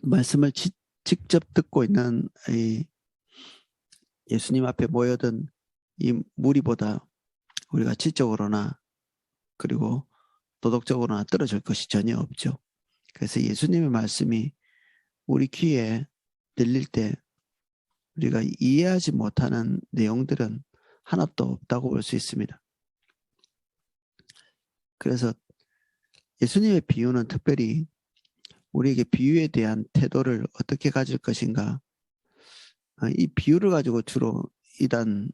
말씀을 직접 듣고 있는 이 예수님 앞에 모여든 이 무리보다 우리가 지적으로나 그리고 도덕적으로나 떨어질 것이 전혀 없죠. 그래서 예수님의 말씀이 우리 귀에 들릴 때 우리가 이해하지 못하는 내용들은 하나도 없다고 볼 수 있습니다. 그래서 예수님의 비유는 특별히 우리에게 비유에 대한 태도를 어떻게 가질 것인가, 이 비유를 가지고 주로 이단들이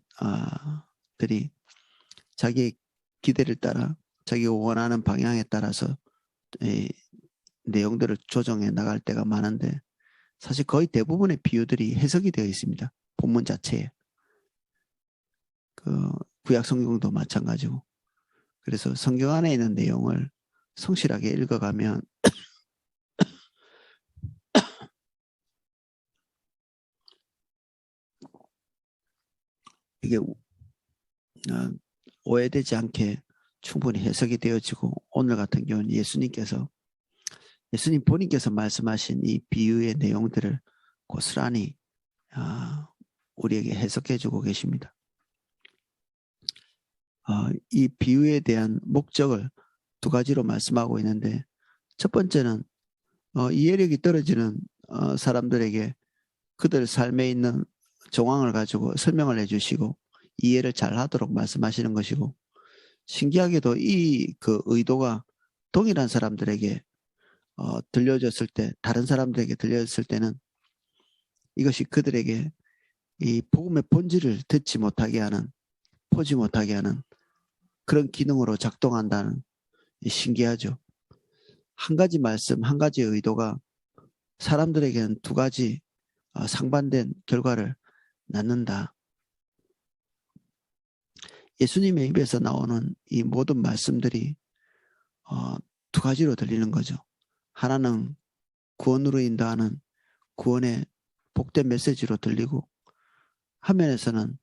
자기 기대를 따라 자기가 원하는 방향에 따라서 내용들을 조정해 나갈 때가 많은데, 사실 거의 대부분의 비유들이 해석이 되어 있습니다. 본문 자체에. 그 구약 성경도 마찬가지고. 그래서 성경 안에 있는 내용을 성실하게 읽어가면 이게 오해되지 않게 충분히 해석이 되어지고, 오늘 같은 경우는 예수님 본인께서 말씀하신 이 비유의 내용들을 고스란히 우리에게 해석해 주고 계십니다. 이 비유에 대한 목적을 두 가지로 말씀하고 있는데, 첫 번째는 이해력이 떨어지는 사람들에게 그들 삶에 있는 정황을 가지고 설명을 해주시고 이해를 잘 하도록 말씀하시는 것이고, 신기하게도 이 그 의도가 동일한 사람들에게 들려졌을 때, 다른 사람들에게 들려졌을 때는 이것이 그들에게 이 복음의 본질을 듣지 못하게 하는, 보지 못하게 하는 그런 기능으로 작동한다는, 신기하죠. 한 가지 말씀, 한 가지 의도가 사람들에게는 두 가지 상반된 결과를 낳는다. 예수님의 입에서 나오는 이 모든 말씀들이 두 가지로 들리는 거죠. 하나는 구원으로 인도하는 구원의 복된 메시지로 들리고, 한면에서는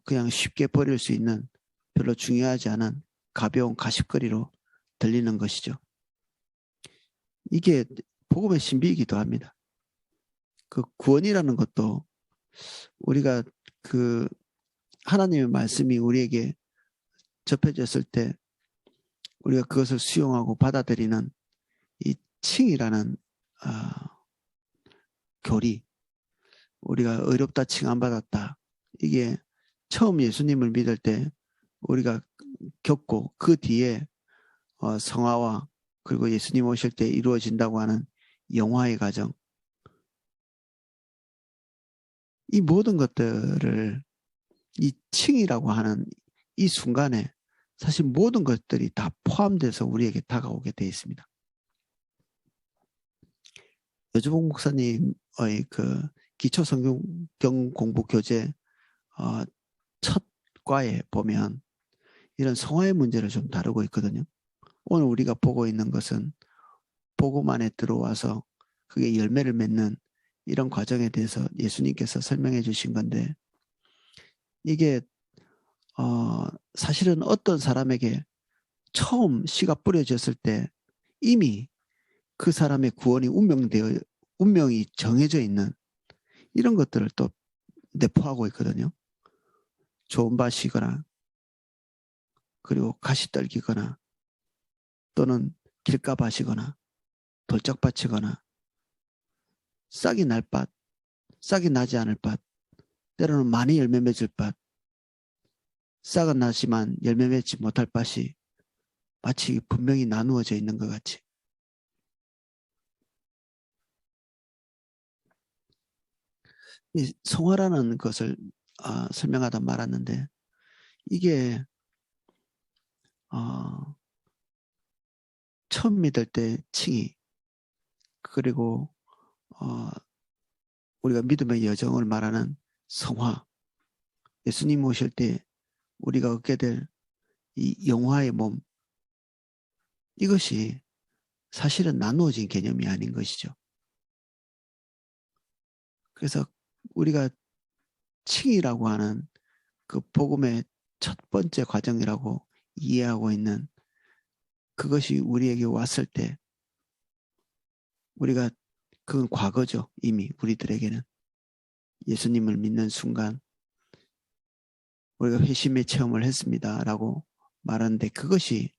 그냥 쉽게 버릴 수 있는 별로 중요하지 않은 가벼운 가십거리로 들리는 것이죠. 이게 복음의 신비이기도 합니다. 그 구원이라는 것도 우리가 그 하나님의 말씀이 우리에게 접해졌을 때 우리가 그것을 수용하고 받아들이는 이 칭이라는 교리, 우리가 의롭다 칭 안 받았다, 이게 처음 예수님을 믿을 때 우리가 겪고 그 뒤에 성화와 그리고 예수님 오실 때 이루어진다고 하는 영화의 과정, 이 모든 것들을 이 칭이라고 하는 이 순간에 사실 모든 것들이 다 포함돼서 우리에게 다가오게 되어 있습니다. 여주봉 목사님의 그 기초 성경 공부 교재 첫 과에 보면 이런 성화의 문제를 좀 다루고 있거든요. 오늘 우리가 보고 있는 것은 복음 안에 들어와서 그게 열매를 맺는 이런 과정에 대해서 예수님께서 설명해 주신 건데, 이게 사실은 어떤 사람에게 처음 씨가 뿌려졌을 때 이미 그 사람의 구원이 운명이 정해져 있는 이런 것들을 또 내포하고 있거든요. 좋은 밭이거나 그리고 가시떨기거나 또는 길가밭이거나 돌짝밭이거나 싹이 날 밭, 싹이 나지 않을 밭, 때로는 많이 열매 맺을 밭, 싹은 나지만 열매 맺지 못할 밭이 마치 분명히 나누어져 있는 것 같이, 이 성화라는 것을 설명하다 말았는데, 이게 처음 믿을 때 칭의, 그리고 우리가 믿음의 여정을 말하는 성화, 예수님 오실 때 우리가 얻게 될 이 영화의 몸, 이것이 사실은 나누어진 개념이 아닌 것이죠. 그래서 우리가 칭이라고 하는 그 복음의 첫 번째 과정이라고 이해하고 있는 그것이 우리에게 왔을 때 우리가 그건 과거죠. 이미 우리들에게는. 예수님을 믿는 순간 우리가 회심의 체험을 했습니다라고 말하는데 그것이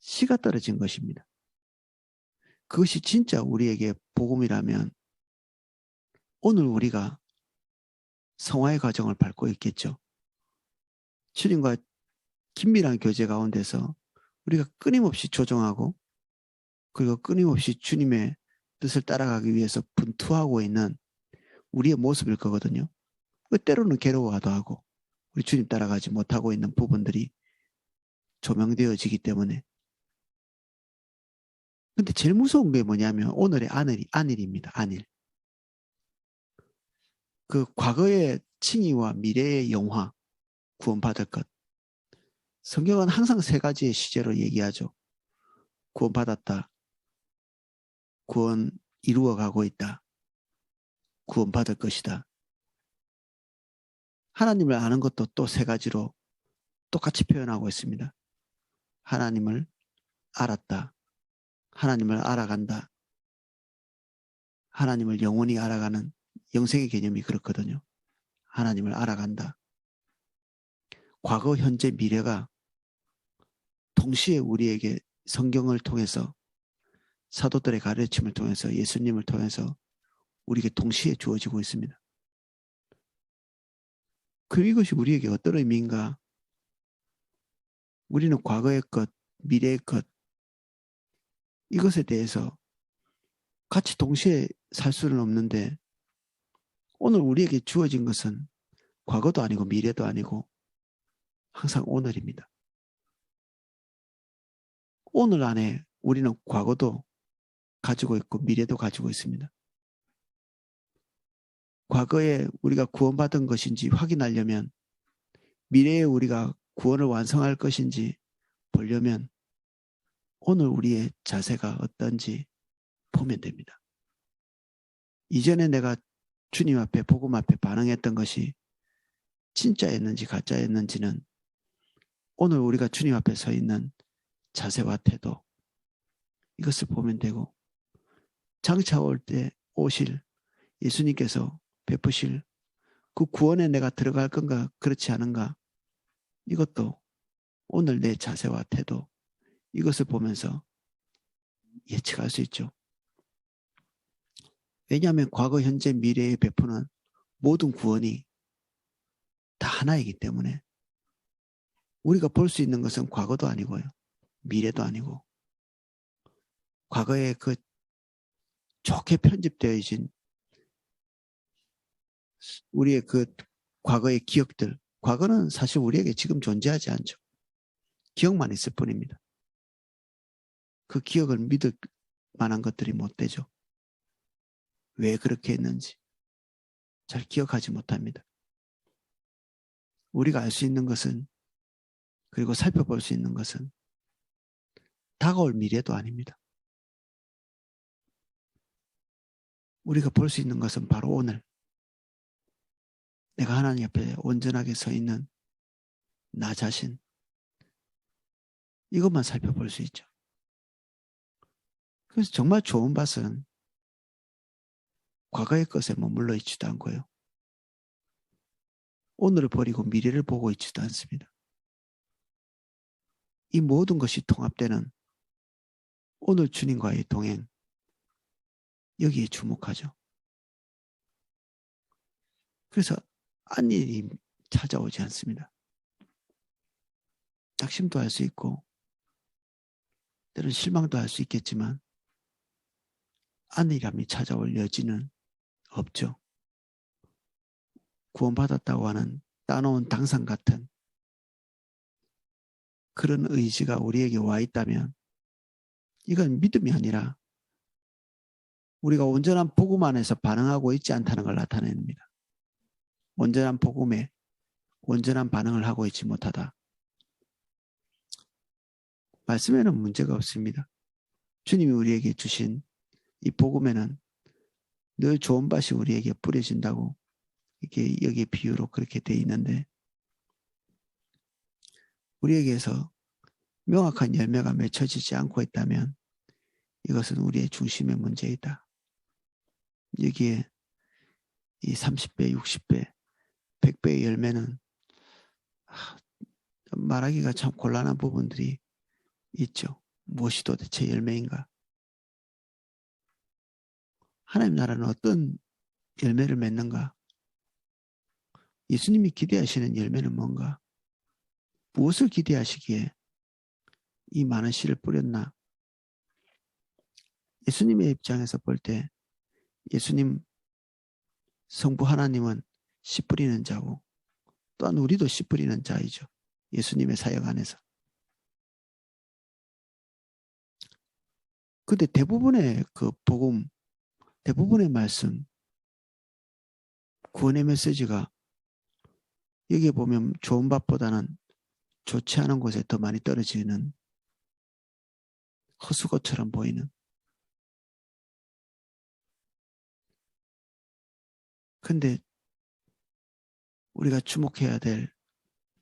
씨가 떨어진 것입니다. 그것이 진짜 우리에게 복음이라면 오늘 우리가 성화의 과정을 밟고 있겠죠. 주님과 긴밀한 교제 가운데서 우리가 끊임없이 조정하고 그리고 끊임없이 주님의 뜻을 따라가기 위해서 분투하고 있는 우리의 모습일 거거든요. 때로는 괴로워도 하고 우리 주님 따라가지 못하고 있는 부분들이 조명되어지기 때문에. 근데 제일 무서운 게 뭐냐면 오늘의 안일입니다. 안일. 그 과거의 칭의와 미래의 영화, 구원받을 것. 성경은 항상 세 가지의 시제로 얘기하죠. 구원받았다. 구원 이루어가고 있다. 구원받을 것이다. 하나님을 아는 것도 또 세 가지로 똑같이 표현하고 있습니다. 하나님을 알았다. 하나님을 알아간다. 하나님을 영원히 알아가는 영생의 개념이 그렇거든요. 하나님을 알아간다. 과거, 현재, 미래가 동시에 우리에게 성경을 통해서 사도들의 가르침을 통해서 예수님을 통해서 우리에게 동시에 주어지고 있습니다. 그럼 이것이 우리에게 어떤 의미인가? 우리는 과거의 것, 미래의 것 이것에 대해서 같이 동시에 살 수는 없는데 오늘 우리에게 주어진 것은 과거도 아니고 미래도 아니고 항상 오늘입니다. 오늘 안에 우리는 과거도 가지고 있고 미래도 가지고 있습니다. 과거에 우리가 구원받은 것인지 확인하려면 미래에 우리가 구원을 완성할 것인지 보려면 오늘 우리의 자세가 어떤지 보면 됩니다. 이전에 내가 주님 앞에 복음 앞에 반응했던 것이 진짜였는지 가짜였는지는 오늘 우리가 주님 앞에 서 있는 자세와 태도 이것을 보면 되고 장차 올 때 오실 예수님께서 베푸실 그 구원에 내가 들어갈 건가 그렇지 않은가 이것도 오늘 내 자세와 태도 이것을 보면서 예측할 수 있죠. 왜냐하면 과거, 현재, 미래에 베푸는 모든 구원이 다 하나이기 때문에 우리가 볼 수 있는 것은 과거도 아니고요. 미래도 아니고 과거에 그 좋게 편집되어진 우리의 그 과거의 기억들 과거는 사실 우리에게 지금 존재하지 않죠. 기억만 있을 뿐입니다. 그 기억을 믿을 만한 것들이 못 되죠. 왜 그렇게 했는지 잘 기억하지 못합니다. 우리가 알 수 있는 것은 그리고 살펴볼 수 있는 것은 다가올 미래도 아닙니다. 우리가 볼 수 있는 것은 바로 오늘 내가 하나님 앞에 온전하게 서 있는 나 자신 이것만 살펴볼 수 있죠. 그래서 정말 좋은 밭은 과거의 것에 머물러 있지도 않고요. 오늘을 버리고 미래를 보고 있지도 않습니다. 이 모든 것이 통합되는 오늘 주님과의 동행 여기에 주목하죠. 그래서 안일이 찾아오지 않습니다. 낙심도 할 수 있고 때로는 실망도 할 수 있겠지만 안일함이 찾아올 여지는 없죠. 구원받았다고 하는 따놓은 당상 같은 그런 의지가 우리에게 와 있다면 이건 믿음이 아니라 우리가 온전한 복음 안에서 반응하고 있지 않다는 걸 나타냅니다. 온전한 복음에 온전한 반응을 하고 있지 못하다. 말씀에는 문제가 없습니다. 주님이 우리에게 주신 이 복음에는 늘 좋은 밭이 우리에게 뿌려진다고 이게 여기 비유로 그렇게 돼 있는데 우리에게서 명확한 열매가 맺혀지지 않고 있다면 이것은 우리의 중심의 문제이다. 여기에 이 30배, 60배, 100배의 열매는 말하기가 참 곤란한 부분들이 있죠. 무엇이 도대체 열매인가? 하나님 나라는 어떤 열매를 맺는가? 예수님이 기대하시는 열매는 뭔가? 무엇을 기대하시기에 이 많은 씨를 뿌렸나? 예수님의 입장에서 볼 때 예수님 성부 하나님은 씨 뿌리는 자고 또한 우리도 씨 뿌리는 자이죠. 예수님의 사역 안에서. 근데 대부분의 그 복음, 대부분의 말씀, 구원의 메시지가 여기에 보면 좋은 밭보다는 좋지 않은 곳에 더 많이 떨어지는 허수고처럼 보이는. 근데 우리가 주목해야 될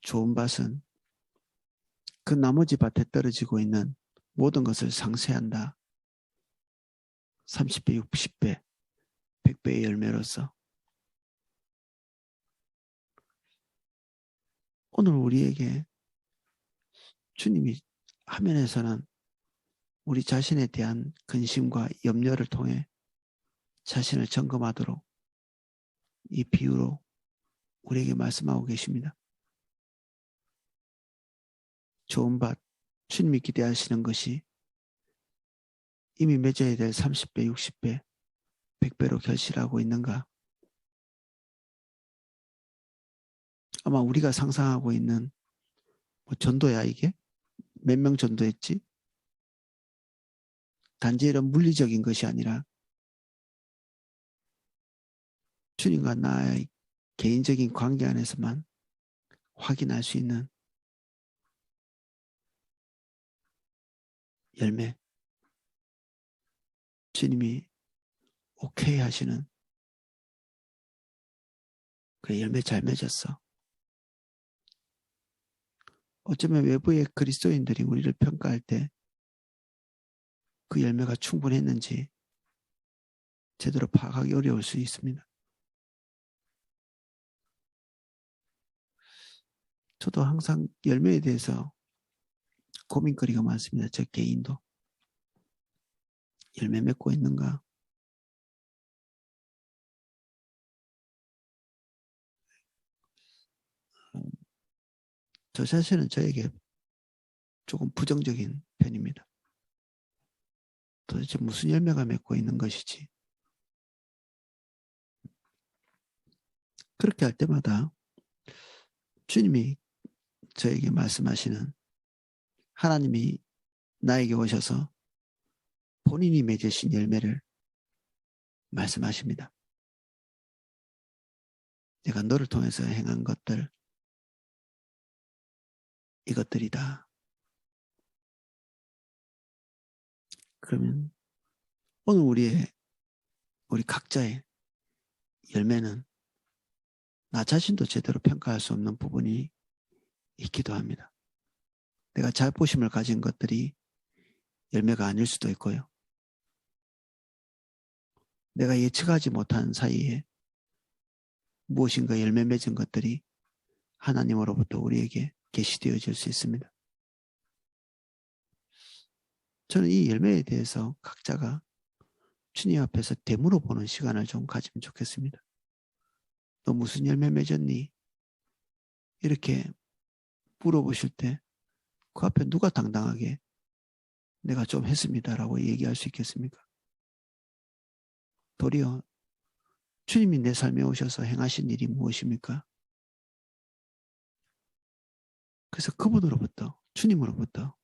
좋은 밭은 그 나머지 밭에 떨어지고 있는 모든 것을 상쇄한다. 30배, 60배, 100배의 열매로서. 오늘 우리에게 주님이 화면에서는 우리 자신에 대한 근심과 염려를 통해 자신을 점검하도록 이 비유로 우리에게 말씀하고 계십니다. 좋은 밭, 주님이 기대하시는 것이 이미 맺어야 될 30배, 60배, 100배로 결실하고 있는가? 아마 우리가 상상하고 있는 뭐 전도야 이게? 몇 명 전도했지? 단지 이런 물리적인 것이 아니라 주님과 나의 개인적인 관계 안에서만 확인할 수 있는 열매. 주님이 오케이 하시는 그 열매 잘 맺었어. 어쩌면 외부의 그리스도인들이 우리를 평가할 때 그 열매가 충분했는지 제대로 파악하기 어려울 수 있습니다. 저도 항상 열매에 대해서 고민거리가 많습니다. 저 개인도. 열매 맺고 있는가? 저 자신은 저에게 조금 부정적인 편입니다. 도대체 무슨 열매가 맺고 있는 것이지? 그렇게 할 때마다 주님이 저에게 말씀하시는 하나님이 나에게 오셔서 본인이 맺으신 열매를 말씀하십니다. 내가 너를 통해서 행한 것들, 이것들이다. 그러면 오늘 우리 각자의 열매는 나 자신도 제대로 평가할 수 없는 부분이 있기도 합니다. 내가 자부심을 가진 것들이 열매가 아닐 수도 있고요. 내가 예측하지 못한 사이에 무엇인가 열매 맺은 것들이 하나님으로부터 우리에게 계시되어질 수 있습니다. 저는 이 열매에 대해서 각자가 주님 앞에서 되물어 보는 시간을 좀 가지면 좋겠습니다. 너 무슨 열매 맺었니? 이렇게 물어보실 때 그 앞에 누가 당당하게 내가 좀 했습니다라고 얘기할 수 있겠습니까? 도리어 주님이 내 삶에 오셔서 행하신 일이 무엇입니까? 그래서 그분으로부터, 주님으로부터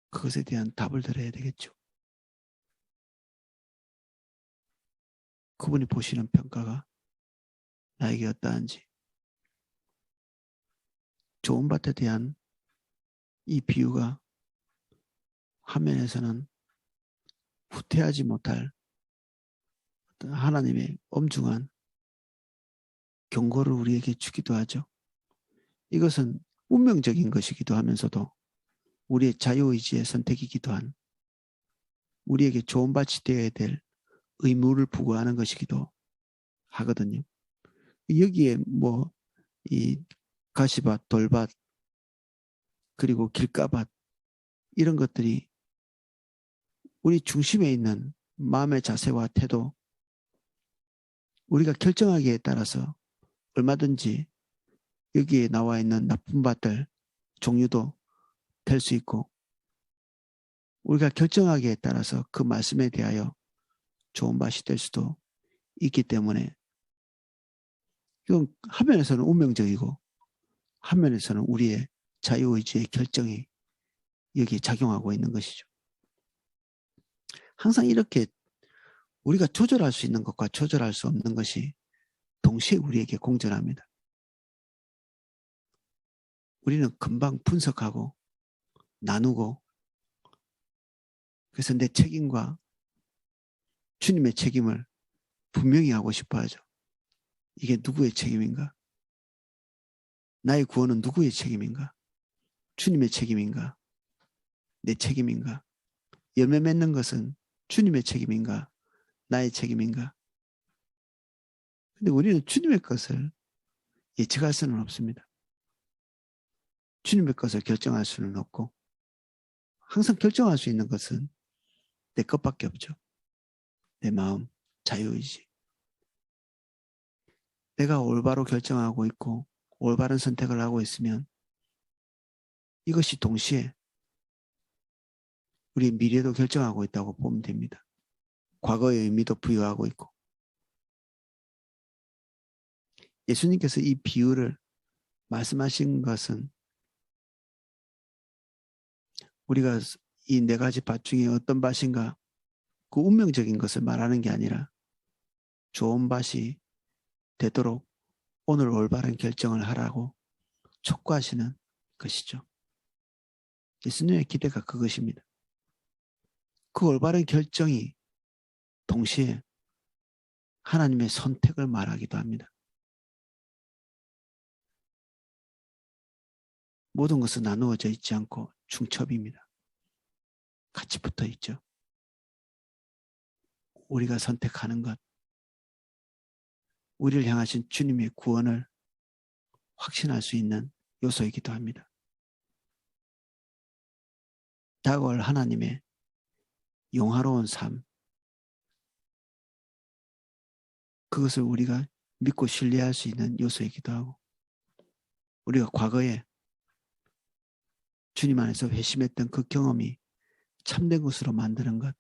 그것에 대한 답을 들어야 되겠죠. 그분이 보시는 평가가 나에게 어떠한지. 좋은 밭에 대한 이 비유가 화면에서는 후퇴하지 못할 어떤 하나님의 엄중한 경고를 우리에게 주기도 하죠. 이것은 운명적인 것이기도 하면서도 우리의 자유의지의 선택이기도 한 우리에게 좋은 밭이 되어야 될 의무를 부과하는 것이기도 하거든요. 여기에 뭐 이 가시밭, 돌밭, 그리고 길가밭 이런 것들이 우리 중심에 있는 마음의 자세와 태도, 우리가 결정하기에 따라서 얼마든지 여기에 나와 있는 나쁜 밭들 종류도 될 수 있고, 우리가 결정하기에 따라서 그 말씀에 대하여 좋은 밭이 될 수도 있기 때문에 이건 한면에서는 운명적이고 한면에서는 우리의 자유의지의 결정이 여기에 작용하고 있는 것이죠. 항상 이렇게 우리가 조절할 수 있는 것과 조절할 수 없는 것이 동시에 우리에게 공존합니다. 우리는 금방 분석하고 나누고, 그래서 내 책임과 주님의 책임을 분명히 하고 싶어 하죠. 이게 누구의 책임인가? 나의 구원은 누구의 책임인가? 주님의 책임인가? 내 책임인가? 열매 맺는 것은 주님의 책임인가? 나의 책임인가? 근데 우리는 주님의 것을 예측할 수는 없습니다. 주님의 것을 결정할 수는 없고, 항상 결정할 수 있는 것은 내 것밖에 없죠. 내 마음, 자유의지. 내가 올바로 결정하고 있고 올바른 선택을 하고 있으면 이것이 동시에 우리의 미래도 결정하고 있다고 보면 됩니다. 과거의 의미도 부여하고 있고. 예수님께서 이 비유를 말씀하신 것은 우리가 이 네 가지 밭 중에 어떤 밭인가 그 운명적인 것을 말하는 게 아니라 좋은 밭이 되도록 오늘 올바른 결정을 하라고 촉구하시는 것이죠. 예수님의 기대가 그것입니다. 그 올바른 결정이 동시에 하나님의 선택을 말하기도 합니다. 모든 것은 나누어져 있지 않고 중첩입니다. 같이 붙어 있죠. 우리가 선택하는 것, 우리를 향하신 주님의 구원을 확신할 수 있는 요소이기도 합니다. 다가올 하나님의 영화로운 삶, 그것을 우리가 믿고 신뢰할 수 있는 요소이기도 하고, 우리가 과거에 주님 안에서 회심했던 그 경험이 참된 것으로 만드는 것,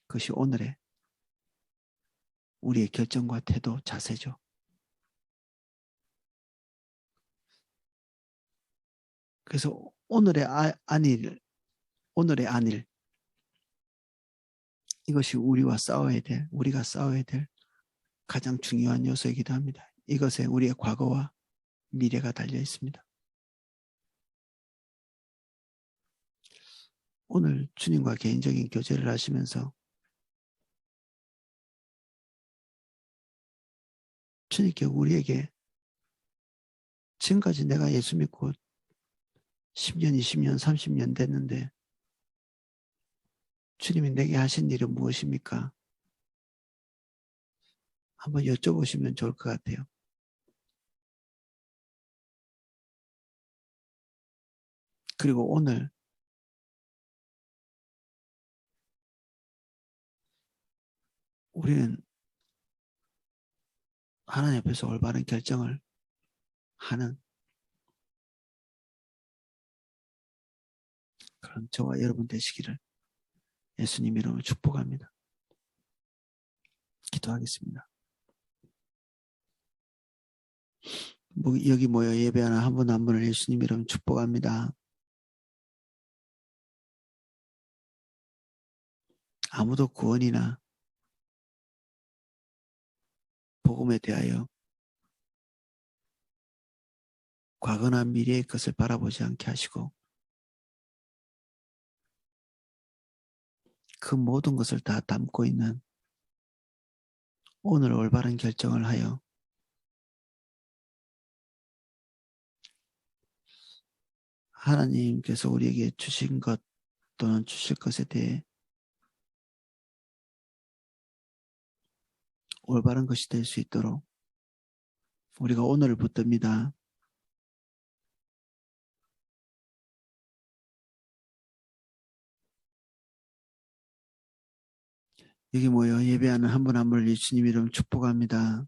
그것이 오늘의 우리의 결정과 태도, 자세죠. 그래서 오늘의 안일, 이것이 우리가 싸워야 될 가장 중요한 요소이기도 합니다. 이것에 우리의 과거와 미래가 달려 있습니다. 오늘 주님과 개인적인 교제를 하시면서 주님께 우리에게 지금까지 내가 예수 믿고 10년, 20년, 30년 됐는데 주님이 내게 하신 일은 무엇입니까? 한번 여쭤보시면 좋을 것 같아요. 그리고 오늘 우리는 하나님 앞에서 올바른 결정을 하는 그런 저와 여러분 되시기를 예수님 이름으로 축복합니다. 기도하겠습니다. 여기 모여 예배하는 한 분 한 분을 예수님 이름으로 축복합니다. 아무도 구원이나 복음에 대하여 과거나 미래의 것을 바라보지 않게 하시고 그 모든 것을 다 담고 있는 오늘 올바른 결정을 하여 하나님께서 우리에게 주신 것 또는 주실 것에 대해 올바른 것이 될 수 있도록 우리가 오늘을 붙듭니다. 여기 모여 예배하는 한 분 한 분을 예수님 이름 축복합니다.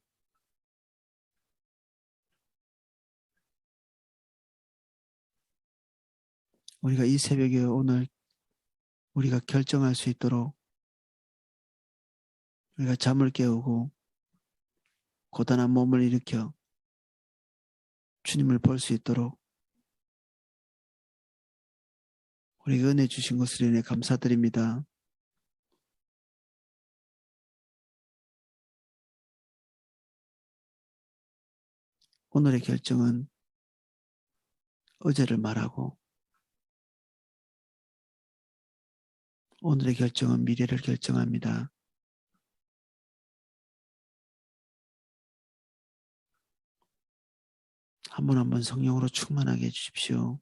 우리가 이 새벽에 오늘 우리가 결정할 수 있도록 우리가 잠을 깨우고 고단한 몸을 일으켜 주님을 볼 수 있도록 우리가 은혜 주신 것을 인해 감사드립니다. 오늘의 결정은 어제를 말하고 오늘의 결정은 미래를 결정합니다. 한 분 한 분 성령으로 충만하게 해주십시오.